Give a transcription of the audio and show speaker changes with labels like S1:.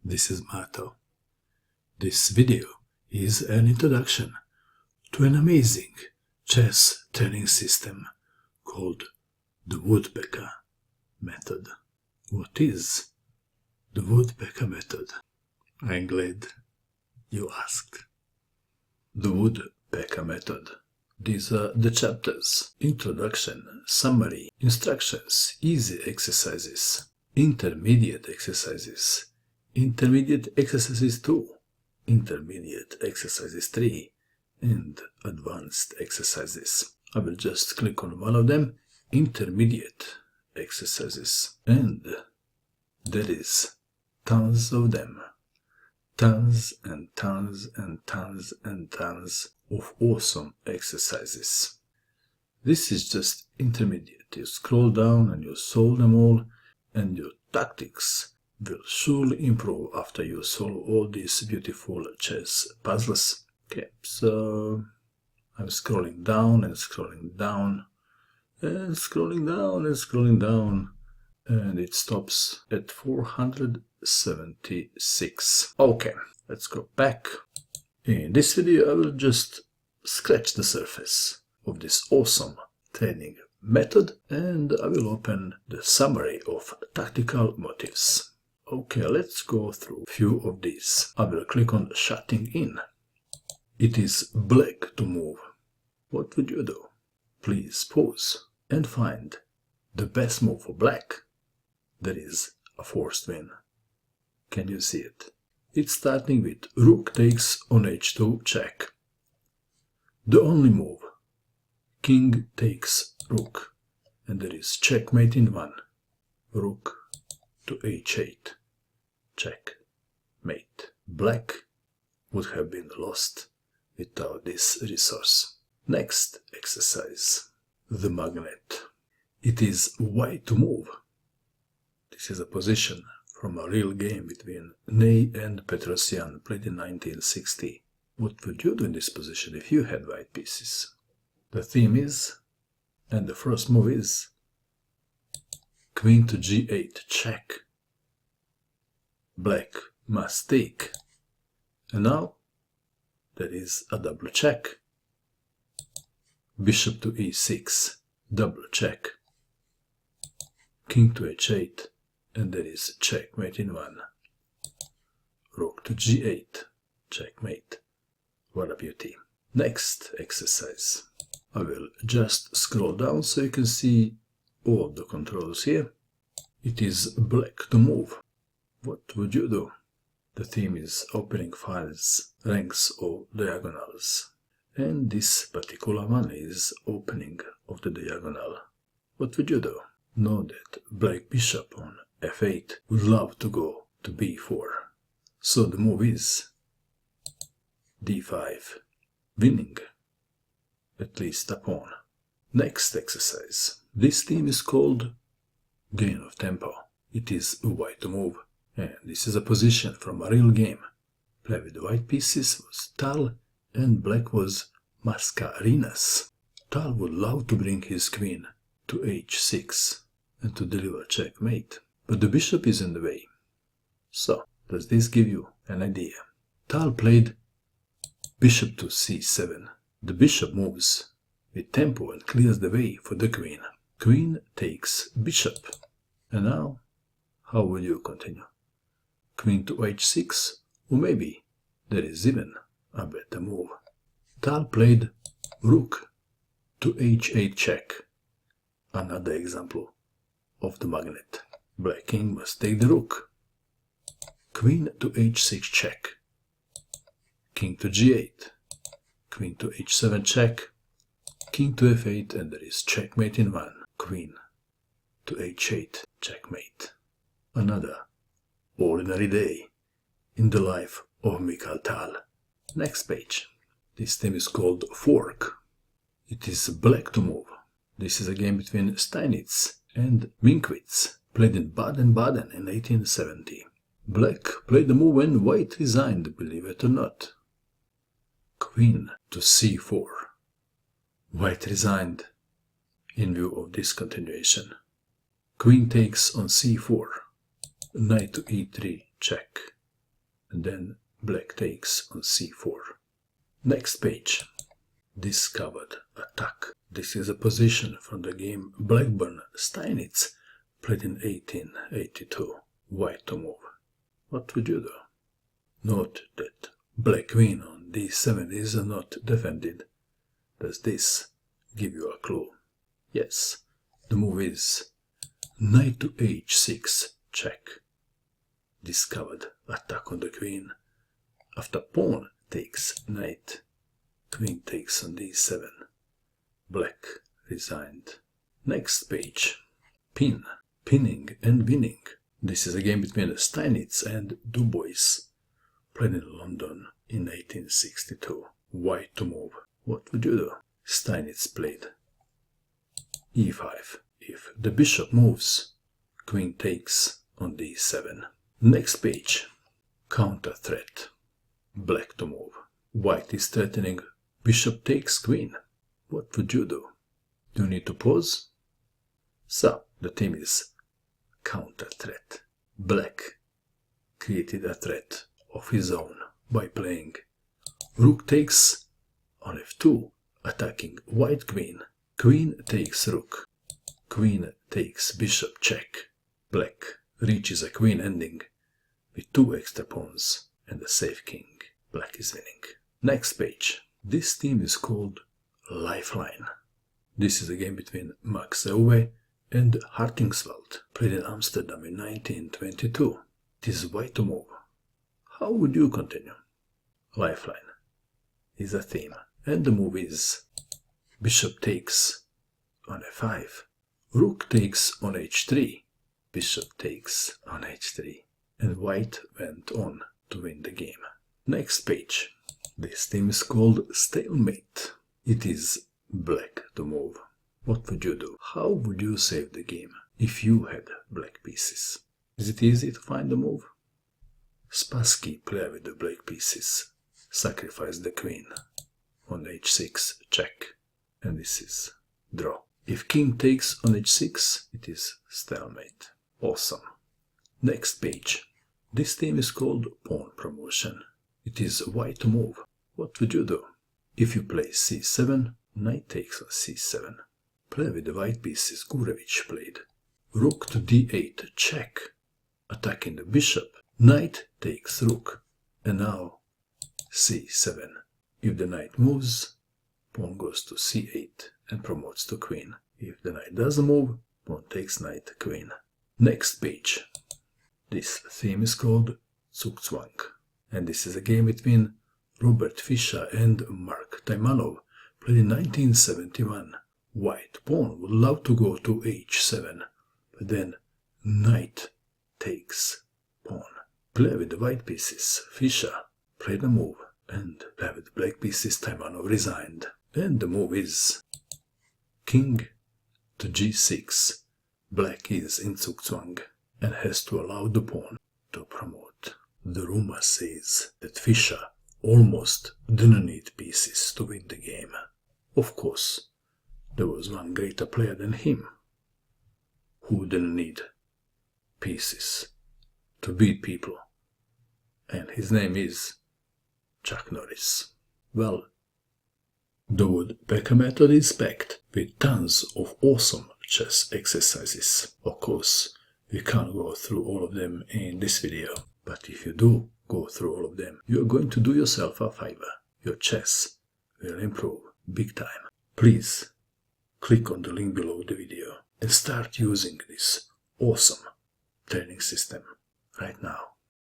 S1: This is Mato. This video is an introduction to an amazing chess training system called the Woodpecker Method. What is the Woodpecker Method? I'm glad you asked. The Woodpecker Method. These are the chapters: introduction, summary, instructions, easy exercises, intermediate exercises, intermediate exercises 2, intermediate exercises 3, and advanced exercises. I will just click on one of them, intermediate exercises, and there is tons of them. Tons and tons and tons and tons of awesome exercises. This is just intermediate. You scroll down and you solve them all, and your tactics will surely improve after you solve all these beautiful chess puzzles. Okay, so I'm scrolling down and scrolling down and scrolling down and scrolling down, and it stops at 476. Okay, let's go back. In this video I will just scratch the surface of this awesome training method, and I will open the summary of tactical motives. Okay, let's go through a few of these. I will click on shutting in. It is black to move. What would you do? Please pause and find the best move for black. There is a forced win. Can you see it? It's starting with rook takes on h2 check. The only move, king takes rook, and there is checkmate in one. Rook to h8 checkmate. Black would have been lost without this resource. Next exercise, the magnet. It is white to move. This is a position from a real game between Ney and Petrosyan, played in 1960. What would you do in this position if you had white pieces? The theme is, and the first move is, queen to g8 check. Black must take. And now there is a double check. Bishop to e6, double check. King to h8, and there is checkmate in one. Rook to g8, checkmate. What a beauty. Next exercise. I will just scroll down so you can see all the controls here. It is black to move. What would you do? The theme is opening files, ranks or diagonals. And this particular one is opening of the diagonal. What would you do? Know that black bishop on f8 would love to go to b4. So the move is d5, winning at least a pawn. Next exercise. This theme is called gain of tempo. It is white to move, and this is a position from a real game. Play with the white pieces was Tal, and black was Mascarenas. Tal would love to bring his queen to h6 and to deliver checkmate, but the bishop is in the way. So, does this give you an idea? Tal played bishop to c7. The bishop moves with tempo and clears the way for the queen. Queen takes bishop. And now, how will you continue? Queen to h6, or maybe there is even a better move. Tal played rook to h8 check. Another example of the magnet. Black king must take the rook. Queen to h6 check. King to g8. Queen to h7 check. King to f8, and there is checkmate in one. Queen to h8 checkmate. Another ordinary day in the life of Mikhail Tal. Next page. This theme is called fork. It is black to move. This is a game between Steinitz and Minkwitz, played in Baden-Baden in 1870. Black played the move when white resigned, believe it or not. Queen to c4. White resigned in view of this continuation. Queen takes on c4. Knight to e3 check. and then black takes on c4. Next page. Discovered attack. This is a position from the game Blackburn-Steinitz, played in 1882. White to move. What would you do? Note that black queen on d7 is not defended. Does this give you a clue? Yes, the move is knight to h6, check. Discovered attack on the queen. After pawn takes knight, queen takes on d7. Black resigned. Next page. Pin. Pinning and winning. This is a game between Steinitz and Du Bois, played in London in 1862. White to move. What would you do? Steinitz played e5. If the bishop moves, queen takes on d7. Next page. Counter threat. Black to move. White is threatening bishop takes queen. What would you do? Do you need to pause? So, the theme is counter threat. Black created a threat of his own by playing rook takes on f2, attacking white queen. Queen takes rook. Queen takes bishop check. Black reaches a queen ending with 2 extra pawns and a safe king. Black is winning. Next page. This theme is called Lifeline. This is a game between Max Euwe and Hartingsveld, played in Amsterdam in 1922. It is white to move. How would you continue? Lifeline is a theme, and the move is bishop takes on f5, rook takes on h3, bishop takes on h3, and white went on to win the game. Next page. This theme is called Stalemate. It is black to move. What would you do? How would you save the game if you had black pieces? Is it easy to find the move? Spassky, player with the black pieces, sacrificed the queen on h6, check, and this is draw. If king takes on h6, it is stalemate. Awesome. Next page. This theme is called pawn promotion. It is white to move. What would you do? If you play c7, knight takes on c7. Player with the white pieces, Gurevich, played rook to d8, check, attacking the bishop. Knight takes rook, and now c7. If the knight moves, pawn goes to c8 and promotes to queen. If the knight doesn't move, pawn takes knight, queen. Next page. This theme is called Zugzwang, and this is a game between Robert Fischer and Mark Taimanov, played in 1971. White pawn would love to go to h7, but then knight takes pawn. Player with the white pieces, Fischer, played a move, and player with the black pieces, Taimanov, resigned. And the move is king to g6. Black is in Zugzwang and has to allow the pawn to promote. The rumor says that Fischer almost didn't need pieces to win the game. Of course, there was one greater player than him who didn't need pieces to beat people, and his name is Chuck Norris. Well, the Woodpecker method is packed with tons of awesome chess exercises. Of course, we can't go through all of them in this video, but if you do go through all of them, you're going to do yourself a favor. Your chess will improve big time. Please click on the link below the video and start using this awesome training system right now.